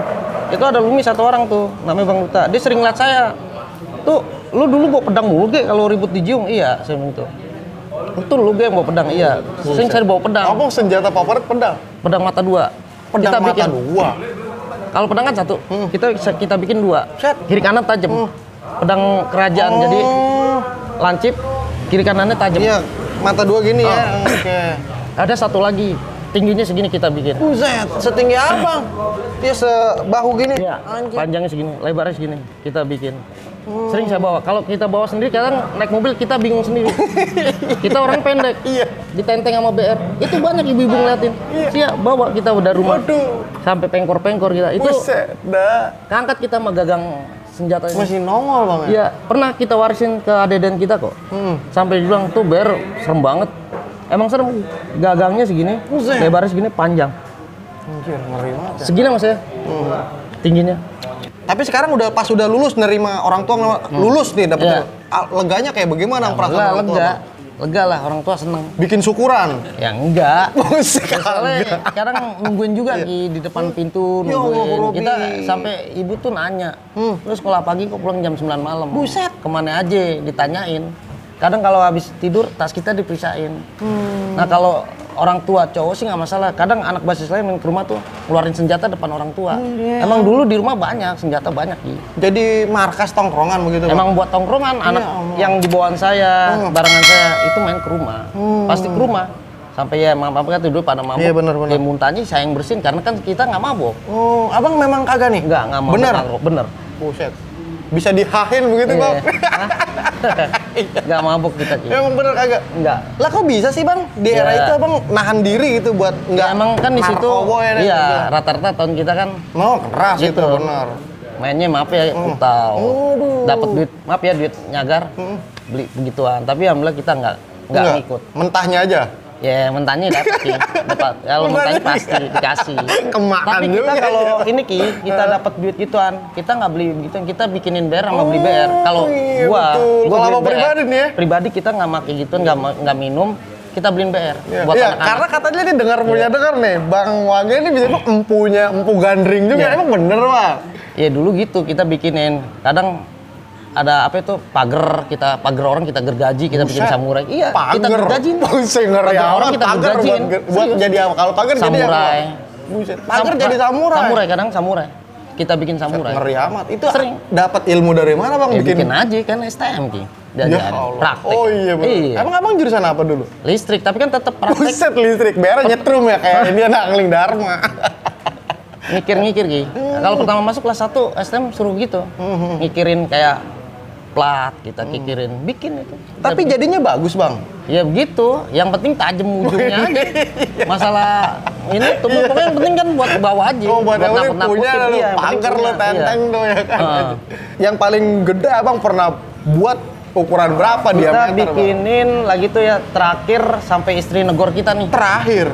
Itu ada alumni satu orang tuh namanya Bang Duta. Dia sering lihat saya. Tuh lu dulu bawa pedang mulu Ge kalau ribut di Jiung. Iya saya bilang tuh. Betul lu Ge bawa pedang. Iya. Sering saya bawa pedang. Apa senjata favorit pedang? Pedang mata dua. Pedang kita mata bikin dua. Kalau pedang kan satu. Kita bikin dua. Set. Kiri kanan tajam. Pedang kerajaan jadi lancip kiri kanannya tajam. Iya. Mata dua gini ya. Oke. Ada satu lagi, tingginya segini kita bikin. Buset, setinggi apa? Dia sebahu gini. Iya, panjangnya segini, lebarnya segini kita bikin. Sering saya bawa. Kalau kita bawa sendiri, kadang naik mobil kita bingung sendiri. Kita orang pendek. Iya. Ditenteng sama BR. Itu banyak ibu-ibu ngeliatin. Iya, bawa kita udah rumah. Waduh. Sampai pengkor-pengkor kita. Itu Buset, dah. keangkat kita sama gagang senjata ini. Masih nongol bang ya? Iya, pernah kita warisin ke adeden kita kok. Sampai dibilang tuh BR serem banget. Emang serem, gagangnya segini, lebarnya segini, panjang. Anjir, ngeri banget ya. Segini mas ya, tingginya. Tapi sekarang udah lulus nerima orang tua lulus nih dapet leganya kayak bagaimana perasaan orang tua? Lega lah, orang tua seneng. Bikin syukuran? Ya enggak. Soalnya sekarang nungguin juga di depan pintu nungguin. Kita sampai ibu tuh nanya, terus sekolah pagi kok pulang jam 9 malam? Buset. Kemana aja? Ditanyain. Kadang kalau habis tidur tas kita diperisain. Nah kalau orang tua cowok sih nggak masalah. Kadang anak basis lain main ke rumah tuh keluarin senjata depan orang tua. Emang dulu di rumah banyak senjata banyak Ki. Jadi markas tongkrongan begitu? Emang buat tongkrongan anak yang di bawaan saya, barengan saya itu main ke rumah. Pasti ke rumah. Sampai ya mama kan tidur pada mabuk. Iya benar. Dia muntahnya saya yang bersihin karena kan kita nggak mabuk. Oh, abang memang kagak nih? Nggak mabuk. Bener. Buset. Bisa dihahin begitu bang? Nggak mabuk kita Ki. Emang bener kagak? Nggak. Lah kok bisa sih bang? Di era itu abang nahan diri gitu buat nggak? Ya, emang kan di situ. Iya, rata-rata tahun kita kan. No, keras gitu. Itu benar. Mainnya maaf ya, utau. Dapat duit, maaf ya duit nyagar. beli begituan. Tapi alhamdulillah kita nggak ngikut. Mentahnya aja. Ya mentahnya dapat Ki. Dapat. Kalau mentahnya pasti dikasih. Kemakan Tapi kita juga kalau ya. ini Ki, kita dapat duit gituan, kita nggak beli begituan, kita bikinin BR sama beli BR. Kalau iya, gua kalau beli mau BR. pribadi nih ya. Pribadi kita nggak pakai gituan, nggak minum, kita beliin BR buat Iya, anak-anak. karena katanya nih dengar nih, Bang Wage ini bisa tuh empu gandring juga. Iya. Emang bener, Bang? Ya dulu gitu kita bikinin. Kadang ada apa itu pagar orang kita gergaji, kita bikin Buset. samurai. Iya, kita Pagar. gergajiin. Buset, ngeri Pagar orang amat. kita Pagar gergajiin. buat Serius. jadi apa? Kalau pagar jadi apa? Samurai. Buset. Pagar jadi samurai. Samurai kadang samurai. Kita bikin samurai. Ngeri amat. Itu Sering. dapat ilmu dari mana, Bang? Ya, bikin aja kan STM Ki. Ya Diajarin. Allah. Praktek. Oh iya, bener. Iya. Emang abang jurusan apa dulu? Listrik, tapi kan tetap praktek. Buset, listrik. Biar nyetrum ya, kayak dia Angling Dharma. Mikir-mikir Ki. Kalau pertama masuk kelas 1 STM suruh gitu. Mikirin kayak plat, kita pikirin, bikin itu. Tapi jadinya bagus, Bang. Ya begitu, yang penting tajam ujungnya aja. Masalah ini tuh pokoknya yang penting kan buat bawa aja. Oh, buat yang penting punya nakut-nakutin, lu, iya, yang penting pagar lu, punya, tenteng iya. tuh ya kan. Heeh. Yang paling gede Abang pernah buat ukuran berapa Kita diameter, Bang? bikinin lagi tuh ya terakhir sampai istri negor kita nih. Terakhir.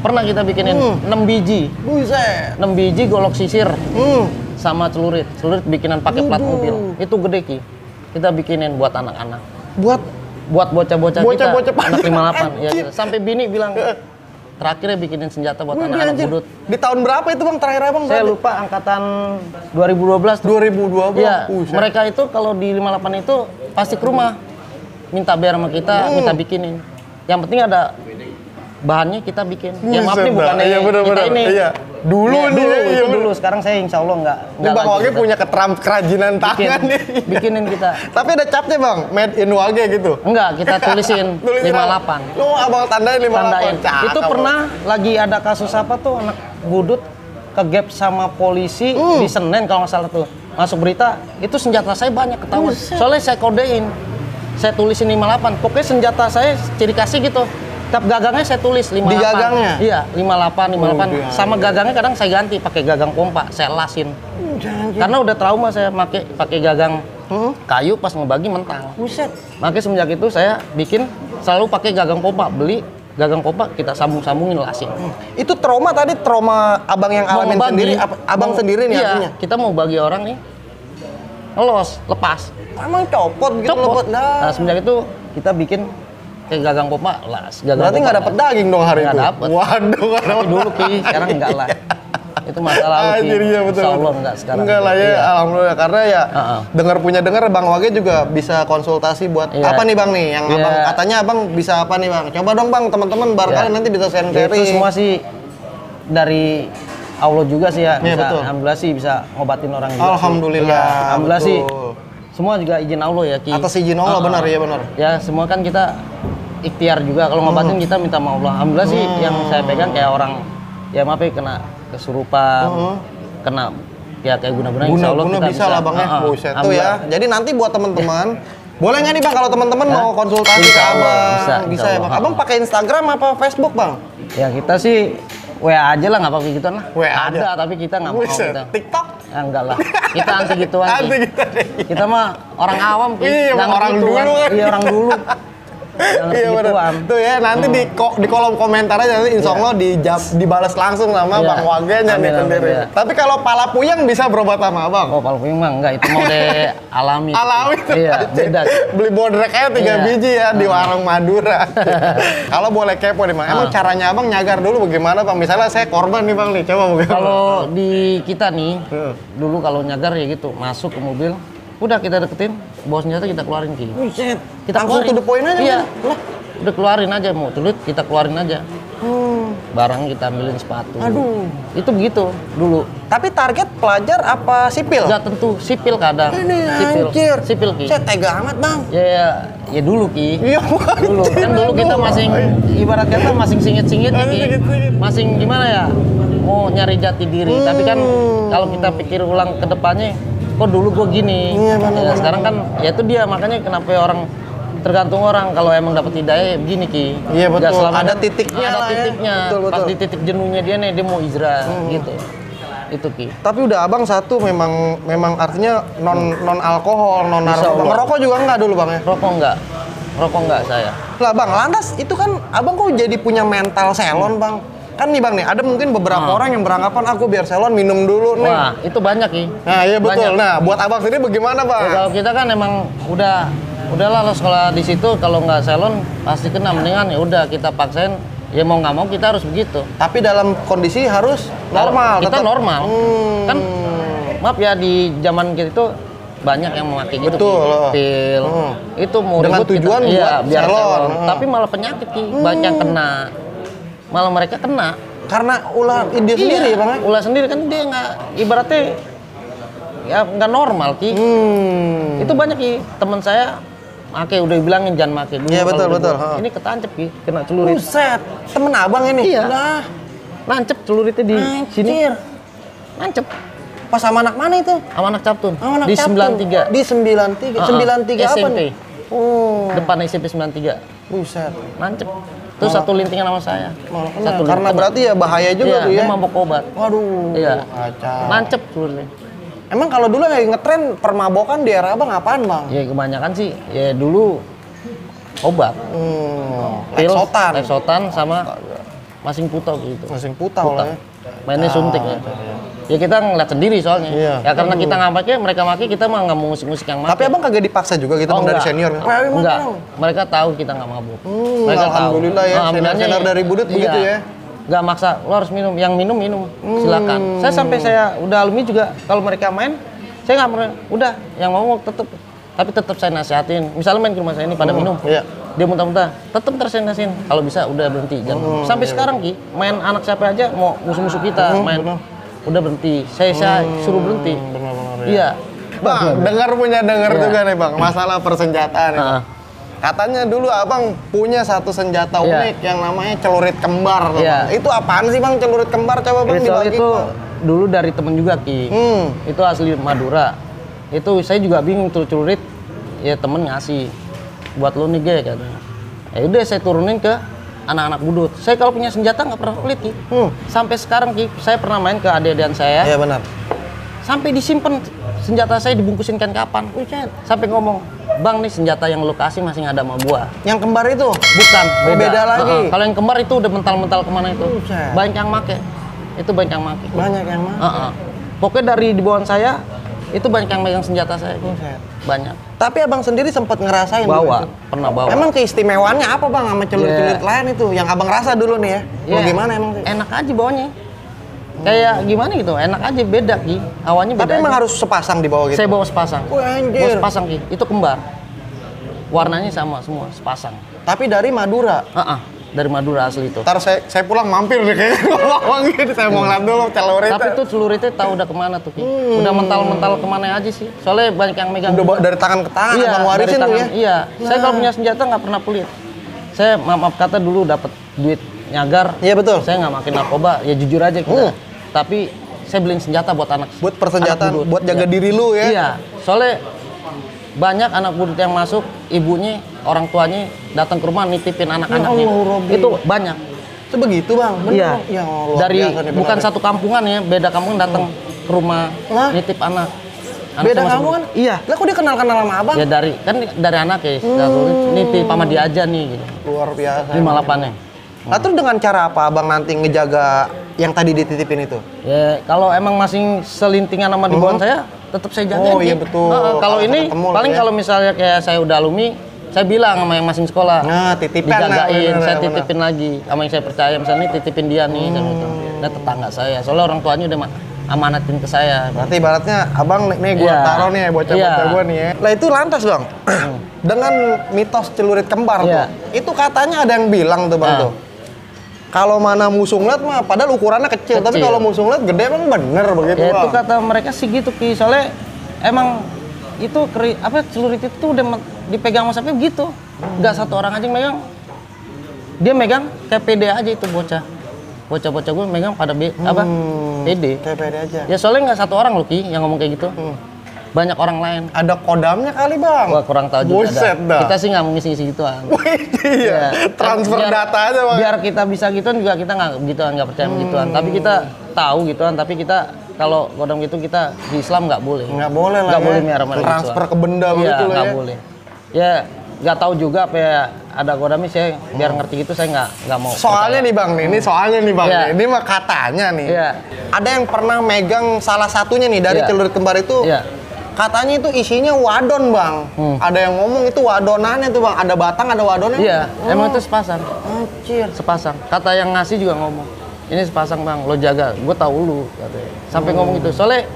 Pernah kita bikinin 6 biji. Buset. 6 biji golok sisir Hmm. sama celurit. Celurit bikinan pakai plat mobil. Itu gede Ki. Kita bikinin buat anak-anak. Buat bocah-bocah kita. Bocah-bocah Anak 58. Ya, anjir. sampai bini bilang terakhirnya bikinin senjata buat Wih, anak-anak anjir. budut. Di tahun berapa itu, Bang? Terakhir Abang Saya berarti? lupa angkatan 2012 tuh. 2012. Iya, Buset. mereka itu kalau di 58 itu pasti ke rumah. Minta BR sama kita, minta bikinin. Yang penting ada bahannya kita bikin. Ya maaf nih Buset, bukan iya, bener, kita bener. ini. Iya. Dulu Ya, nih, iya, itu bener. dulu. Sekarang saya insya Allah nggak Ini Bang lagi Wage kita. punya kerajinan Bikin, tangan nih. bikinin kita. Tapi ada capnya, Bang. Made in Wage gitu. Enggak, kita tulisin 58. Lu Abang tandain 58. Tandain. Cakep, Itu Bang. pernah lagi ada kasus apa tuh anak budut kegap sama polisi di Senen kalau nggak salah tuh. Masuk berita, itu senjata saya banyak ketahuan. Soalnya saya kodein. Saya tulisin 58. Pokoknya senjata saya ciri kasih gitu. Tiap gagangnya saya tulis 58. Di gagangnya? Iya, 58. iya. Sama gagangnya kadang saya ganti pakai gagang pompa, saya lasin. Karena udah trauma saya pakai gagang kayu pas ngebagi mentang. Buset. Makanya semenjak itu saya bikin selalu pakai gagang pompa. Beli gagang pompa kita sambung-sambungin lasin. Itu trauma tadi, trauma Abang yang Mau alamin ngebagi, sendiri, Abang sendiri nih iya, artinya? kita mau bagi orang nih, lepas. Emang copot gitu Copot. lepot dah. Nah semenjak itu kita bikin kayak gagang pompa, las. Gagang Berarti pompa, nggak dapet las. daging dong hari Nggak itu? dapet. Waduh, nggak Tapi dapet. dulu Ki, sekarang enggak lah. Itu masa lalu Ki. Anjir, iya betul. Insya Allah enggak sekarang. Enggak lah ya, Iya. alhamdulillah. Karena ya Heeh. dengar Bang Wage juga bisa konsultasi buat Iya. apa nih Bang nih? Yang Iya. Abang katanya Abang bisa apa nih Bang? Coba dong Bang, teman-teman barangkali Iya. nanti bisa Ya, sharing-sharing. itu semua sih dari Allah juga sih ya. Iya, Bisa, betul. alhamdulillah sih bisa ngobatin orang juga. sih. Alhamdulillah, Iya, alhamdulillah betul. sih. Semua juga izin Allah ya Ki. Atas izin Allah, benar, iya benar. Ya semua kan kita ikhtiar juga. Kalau ngobatin kita minta sama Allah. Alhamdulillah sih yang saya pegang kayak orang ya maaf ya kena kesurupan, kena ya kayak guna-guna insya Allah Guna-guna kita bisa lah Bang ya. Buset tuh ya. Alhamdulillah. Jadi nanti buat teman-teman boleh nggak nih Bang kalau teman-teman mau konsultasi ke Insya Allah, Abang? bisa, Bisa insya ya Allah. Bang. Abang pakai Instagram apa Facebook Bang? Ya kita sih WA aja lah nggak pakai gituan lah. WA Ada aja. tapi kita nggak mau Buset. kita. TikTok? Ya, enggak lah. Kita anti gituan. Ki. Anti gitu deh. Kita mah orang awam Ki. Iya, Nggak orang ngerti dulu gituan. kan. Iya orang dulu. Iya benar. Tuh ya nanti di kolom komentar aja nanti insya Allah dibalas langsung sama Iya. Bang Wagenya nih Amin, amin, sendiri. iya. Tapi kalau pala puyeng bisa berobat sama Abang. Oh, kalau puyeng mah enggak, itu mau deh alami. Alami tuh. Iya, beda. Beli bodrek aja 3 Iya. biji ya di warung Madura. Kalau boleh kepo nih Bang, emang caranya Abang nyagar dulu bagaimana Bang? Misalnya saya korban nih Bang nih, coba bagaimana? Kalau di kita nih, dulu kalau nyagar ya gitu, masuk ke mobil, udah kita deketin, bawa senjata kita keluarin Ki. Buset. Kita Langsung to the point aja Iya. Bang? Lah, udah keluarin aja, mau tulut kita keluarin aja. Barang kita ambilin sepatu. Aduh. Itu begitu dulu. Tapi target pelajar apa sipil? Enggak tentu, sipil kadang. Ini Sipil. anjir. Sipil Ki. Saya tega amat Bang. Ya dulu Ki. Iya Dulu kan dulu kita masing ibarat kata masing singit-singit Masing Ki. singit-singit. Masing gimana ya? Mau nyari jati diri, tapi kan kalau kita pikir ulang ke depannya, kok dulu gua gini. Iya, benar, Ya, sekarang kan ya itu dia makanya kenapa orang tergantung orang kalau emang dapat hidayah begini Ki. Iya, betul. Nggak selamanya- Ada titiknya Ada lah ya. titiknya. Betul, Pas betul. di titik jenuhnya dia nih dia mau hijrah gitu. Itu Ki. Tapi udah abang satu memang artinya non alkohol, non Insya narkoba. Allah. Ngerokok juga enggak dulu bang ya? Rokok enggak saya. Lah bang, lantas itu kan abang kok jadi punya mental salon bang? Kan nih bang nih, ada mungkin beberapa orang yang beranggapan aku biar salon minum dulu nih. Wah, itu banyak Ki. Nah iya betul. Banyak. Nah buat abang sendiri bagaimana bang? Ya, kalau kita kan emang udahlah lo sekolah di situ, kalau nggak salon pasti kena, mendingan ya udah kita paksain, ya mau nggak mau kita harus begitu. Tapi dalam kondisi harus normal. Kita tetap. normal. Kan maaf ya, di zaman kita itu banyak yang memakai gitu Betul. pil. Itu mau Dengan ribut tujuan kita, iya, buat biar salon. salon. Tapi malah penyakit Ki, banyak yang kena. Malah mereka kena. Karena ulah dia sendiri ya bang? Ulah sendiri kan, dia nggak, ibaratnya ya nggak normal Ki. Itu banyak Ki, teman saya make, udah bilangin jangan make dulu. Iya, betul, kalau betul. Ini ketancep Ki, kena celurit. Buset, temen abang ini? Iya. Lah, Nancep celuritnya di sini. anjir. Nancep. Pas sama anak mana itu? Sama anak Captun. Sama anak Di Captun. 93. Di 93. 93 apa SMP. nih? Oh, Depan SMP 93. buset. Nancep. Terus satu lintingan sama saya. Satu Karena lintingan. berarti ya bahaya juga Iya, tuh ya. dia mabok obat. Waduh. Iya. Kacau. Nancep celuritnya. Emang kalau dulu yang ngetren permabokan di era abang apaan bang? Ya kebanyakan sih, ya dulu obat. Pil, Leksotan. Leksotan sama masing putau gitu. Masing putau lah ya. Mainnya suntik ya. Ya kita ngeliat sendiri soalnya. Iya. Ya karena kita nggak pakai, mereka pakai, kita mah nggak mau musik-musik yang Tapi pakai. abang kagak dipaksa juga gitu bang dari enggak. senior? Enggak. Mereka tahu kita nggak mabuk. Mereka tahu. Alhamdulillah ya, Alhamdulillahnya senior dari Budut iya. begitu ya. Nggak maksa, lo harus minum. Yang minum, silakan. Saya sampai saya udah alumni juga, kalau mereka main, saya nggak pernah, udah, yang mau tetep. Tapi tetap saya nasihatin. Misalnya main ke rumah saya ini pada minum. Iya. Dia muntah-muntah, tetap terus saya nasihatin. Kalau bisa udah berhenti. Jangan. Sampai sekarang Ki, main anak siapa aja mau musuh-musuh kita main. Udah berhenti. Saya suruh berhenti. Benar-benar Iya. Bang, dengar Iya. juga nih bang, masalah persenjataan nih. Bang. Katanya dulu abang punya satu senjata Iya. unik yang namanya celurit kembar. Tuh, Iya. Bang. Itu apaan sih bang celurit kembar? Coba bang Soal dibagi. itu dulu dari temen juga Ki. Itu asli Madura. Itu saya juga bingung tuh celurit. Ya temen ngasih buat lo nih Ge katanya. Ya udah saya turunin ke anak-anak Budut. Saya kalau punya senjata nggak pernah pelit Ki. Sampai sekarang Ki, saya pernah main ke adik-adikan saya. Iya benar. Sampai disimpan senjata saya dibungkusin kain kapan. Sampai ngomong, "Bang, nih senjata yang lo kasih masih ada sama gua." Yang kembar itu? Bukan, beda. Beda lagi. Kalau yang kembar itu udah mental-mental kemana itu. Buset. Banyak yang make. Itu banyak yang make. Banyak yang mah. Pokoknya dari di bawah saya, itu banyak yang megang senjata saya. Buset. Banyak. Tapi abang sendiri sempat ngerasain Bawa, dulu itu? pernah bawa. Emang keistimewaannya apa bang sama celurit-celurit lain itu? Yang abang rasa dulu nih ya? Iya. Bagaimana emang sih? Enak aja bawanya. Kayak gimana gitu, enak aja, beda Ki. Awalnya beda Tapi emang aja. harus sepasang di bawah gitu? Saya bawa sepasang. Wah, anjir. Bawa sepasang Ki, itu kembar. Warnanya sama semua, sepasang. Tapi dari Madura? Dari Madura asli itu. Ntar saya pulang mampir deh kayaknya. Bang, gitu. Saya mau ngeliat dulu celurit. Tapi tuh celuritnya tahu udah kemana tuh Ki. Udah mental-mental kemana aja sih. Soalnya banyak yang megang. Udah dari tangan ke tangan Iya, abang warisin dari tuh tangan, ya? Iya. Saya kalau punya senjata nggak pernah pelit. Saya maaf kata dulu dapat duit nyagar. Iya betul. Saya nggak makin narkoba, ya jujur aja kita. Tapi saya beliin senjata buat anak. Buat persenjataan, anak Budut. buat jaga Iya. diri lu ya? Iya. Soalnya banyak anak Budut yang masuk, ibunya, orang tuanya datang ke rumah nitipin anak-anaknya. Ya Allah, Robi. Itu banyak. Sebegitu bang? Bener, Iya. Bang? Ya Allah, Dari biasa nih, bukan bener. satu kampungan ya, beda kampungan datang ke rumah Hah? nitip anak. Beda sama kamu kan? Iya. Lah kok dia kenal-kenal sama abang? Ya dari anak ya. Nitip sama dia aja nih gitu. Luar biasa. 58-nya. Nah terus dengan cara apa abang nanti ngejaga yang tadi dititipin itu? Ya kalau emang masih selintingan sama di bawah saya, tetap saya jagain. Oh, iya, Ki. betul. Kalau Kalau ini ketemu paling ya. kalau misalnya kayak saya udah alumni, saya bilang sama yang masih sekolah. Nah, titipan lah, dijagain, bener, saya bener. titipin lagi sama yang saya percaya, misalnya titipin dia nih sama itu. Nah, tetangga saya. Soalnya orang tuanya udah amanatin ke saya. Berarti ibaratnya abang nih gua Iya. taruh nih bocah-bocah Iya. gua nih ya. Lah itu lantas bang. Dengan mitos celurit kembar Iya. tuh. Itu katanya ada yang bilang tuh bang Ah. tuh. Kalau mana musuh ngeliat mah padahal ukurannya kecil, tapi Kecil. kalau musuh ngeliat gede emang bener begitu Ya itu bang. kata mereka sih gitu Ki. Soalnya emang itu celurit itu tuh udah dipegang sama siapa gitu. Nggak satu orang aja yang megang. Dia megang kayak pede aja itu bocah. Bocah-bocah gue megang pada pede. Kayak pede aja. Ya soalnya nggak satu orang loh Ki yang ngomong kayak gitu. Banyak orang lain. Ada kodamnya kali bang. Wah kurang tahu juga. Buset dah. Kita sih nggak mau ngisi-ngisi gituan. Iya. Ya. Transfer Biar- data aja bang. Biar kita bisa gituan juga kita nggak gituan, nggak percaya gituan. Tapi kita tahu gituan, tapi kita kalau godam gitu kita di Islam nggak boleh. Nggak boleh lah. Nggak ya. boleh miara gituan. Transfer ke benda Iya, begitu lah nggak ya. boleh. Ya nggak tahu juga apa ya ada godamnya, saya biar ngerti gitu saya nggak mau. Soalnya nih Bang, nih, ini soalnya nih Bang, Iya. ini mah katanya nih. Iya. Ada yang pernah megang salah satunya nih dari Iya. telur kembar itu. Iya. Katanya itu isinya wadon Bang. Ada yang ngomong itu wadonannya tuh Bang. Ada batang, ada wadonnya. Iya, emang itu sepasang. Anjir. Sepasang. Kata yang ngasih juga ngomong, ini sepasang Bang, lo jaga. Gue tahu lu, katanya. Sampai ngomong gitu. Soalnya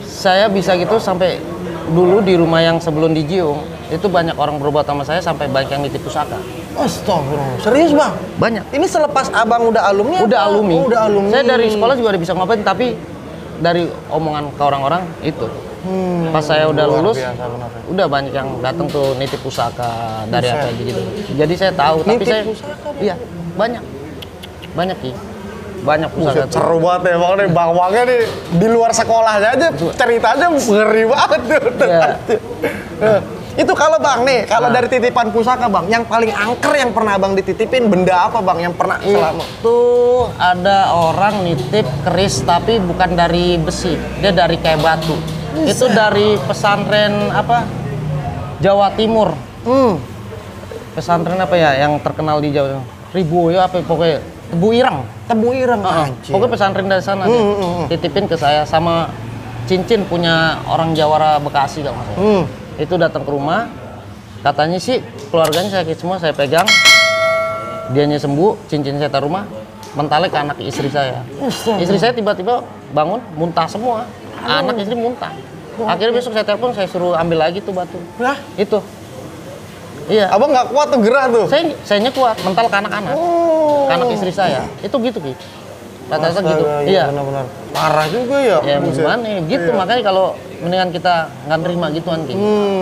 saya bisa gitu sampai dulu di rumah yang sebelum di Jiung itu banyak orang berobat sama saya sampai banyak yang nitip pusaka. Astagfirullah. Serius Bang? Banyak. Ini selepas Abang udah alumni Udah apa? alumni. Oh, udah alumni. Saya dari sekolah juga udah bisa ngapain, tapi dari omongan ke orang-orang itu. Pas saya udah luar lulus, biasa, benar. udah banyak yang datang tuh nitip pusaka dari apa gitu. Jadi saya tahu, tapi Nitip saya pusaka, iya banyak, banyak Ki, banyak pusaka. Buset, seru banget ya Bang nih. Bang Wangnya nih di luar sekolahnya aja ceritanya ngeri banget tuh. Iya. Itu kalau Bang nih, kalau dari titipan pusaka Bang, yang paling angker yang pernah Bang dititipin benda apa Bang yang pernah selama? Itu ada orang nitip keris tapi bukan dari besi, dia dari kayak batu. Itu dari pesantren apa? Jawa Timur. Pesantren apa ya yang terkenal di Jawa Timur? Riboyo apa pokoknya Tebu Ireng. Tebu Ireng. Pokoknya pesantren dari sana dia. Titipin ke saya sama cincin punya orang Jawara Bekasi kalau nggak salah. Itu datang ke rumah, katanya sih keluarganya sakit semua, saya pegang, dianya sembuh, cincin saya taruh rumah, mentalnya ke anak istri saya. Istri saya tiba-tiba bangun, muntah semua, anak istri muntah. Akhirnya besok saya telepon, saya suruh ambil lagi tuh batu. Lah, Itu. Iya. Abang nggak kuat tuh gerah tuh. Saya kuat, mental ke anak-anak, ke anak istri saya. Itu gitu Ki. Rata-rata gitu. Iya. Benar-benar. Parah juga ya. Ya Buset. gimana ya, gitu makanya kalau mendingan kita nggak nerima gituan Ki.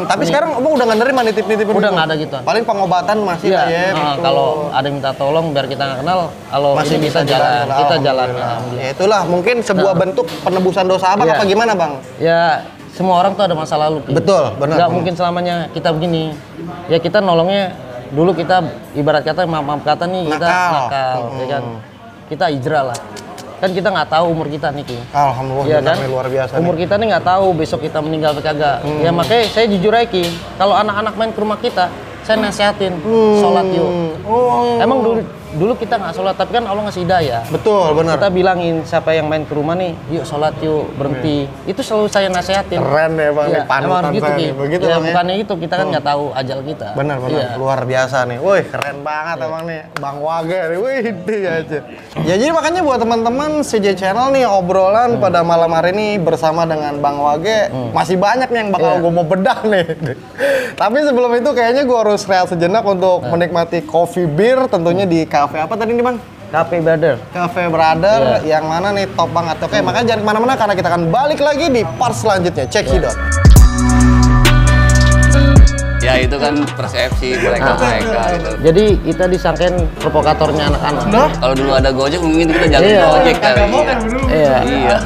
Tapi sekarang Abang udah nggak nerima nitip-nitipin Udah gitu? nggak ada gituan. Paling pengobatan masih Iya, lah ya. betul. kalau ada yang minta tolong biar kita nggak kenal, kalau Masih ini bisa kita jalan, jalan. kita jalan. Ya itulah mungkin sebuah bentuk penebusan dosa Abang Iya. apa gimana Bang? Ya semua orang tuh ada masa lalu. Ki. Betul, benar. Nggak mungkin selamanya kita begini. Ya kita nolongnya dulu kita ibarat kata maaf kata nih kita nakal, ya kan. Kita hijrah lah. Kan kita nggak tahu umur kita nih Ki. Alhamdulillah, Iya benar kan? nih, luar biasa Umur nih. kita nih nggak tahu besok kita meninggal atau kagak. Ya makanya saya jujur aja Ki, kalau anak-anak main ke rumah kita, saya nasihatin sholat yuk. Emang dulu kita nggak sholat, tapi kan Allah ngasih hidayah. Betul, benar. Kita bilangin siapa yang main ke rumah nih, yuk sholat yuk, berhenti. Itu selalu saya nasihatin. Keren ya Bang, Iya, nih panutan emang harus gitu saya Ki. nih. Begitu Ya Bang ya. bukannya itu, kita kan nggak tahu ajal kita. Benar, Iya. luar biasa nih. Woi, keren banget emang nih Bang Wage nih. Wih, dia aja. Ya jadi makanya buat teman-teman CJ Channel nih obrolan pada malam hari ini bersama dengan Bang Wage masih banyak nih yang bakal Iya. gue mau bedah nih. Tapi sebelum itu kayaknya gue harus rehat sejenak untuk menikmati coffee beer tentunya di cafe apa tadi nih Bang? Cafe Brother. Cafe Brother Iya. yang mana nih top banget. Oke, makanya jangan kemana-mana karena kita akan balik lagi di part selanjutnya. Cek hidot. Ya itu kan persepsi mereka gitu. Jadi kita disangkain provokatornya anak-anak. Kalau dulu ada Gojek mungkin kita jalan Iya. Gojek kali. Iya. Iya.